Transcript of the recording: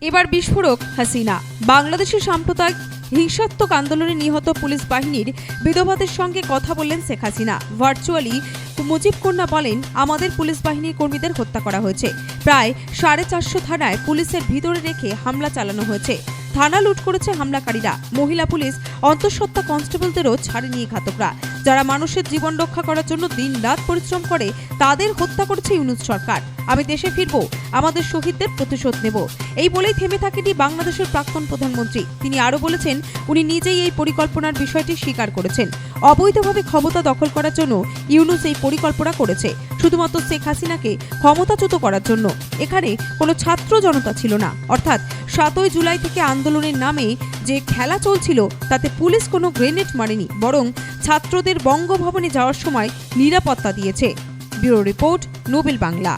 এবার বিস্ফোরক হাসিনা। বাংলাদেশের সাম্প্রদায়িক হিংসাত্মক আন্দোলনে নিহত পুলিশ বাহিনীর বিধবাদের সঙ্গে কথা বললেন শেখ হাসিনা। ভার্চুয়ালি মুজিব কন্যা বলেন, আমাদের পুলিশ বাহিনীর কর্মীদের হত্যা করা হয়েছে। প্রায় 450 থানায় পুলিশের ভিতরে রেখে হামলা চালানো হয়েছে। থানা লুট করেছে হামলাকারীরা। মহিলা পুলিশ অন্তঃসত্ত্বা কনস্টেবলদেরও ছাড়েনি ঘাতকরা। যারা মানুষের জীবন রক্ষা করার জন্য দিন রাত পরিশ্রম করে তাদের হত্যা করেছে ইউনূস সরকার। আমি দেশে ফিরবো, আমাদের শহীদদের প্রতিশোধ নেব, এই বলেই থেমে থাকেনি বাংলাদেশের প্রাক্তন প্রধানমন্ত্রী। তিনি আরও বলেছেন, উনি নিজেই এই পরিকল্পনার বিষয়টি স্বীকার করেছেন। অবৈধভাবে ক্ষমতা দখল করার জন্য ইউনূস এই পরিকল্পনা করেছে, শুধুমাত্র শেখ হাসিনাকে ক্ষমতাচ্যুত করার জন্য। এখানে কোনো ছাত্র জনতা ছিল না। অর্থাৎ 7ই জুলাই থেকে আন্দোলনের নামে যে খেলা চলছিল তাতে পুলিশ কোনো গ্রেনেড মারেনি, বরং ছাত্রদের বঙ্গভবনে যাওয়ার সময় নিরাপত্তা দিয়েছে। Bureau report, Nobel Bangla.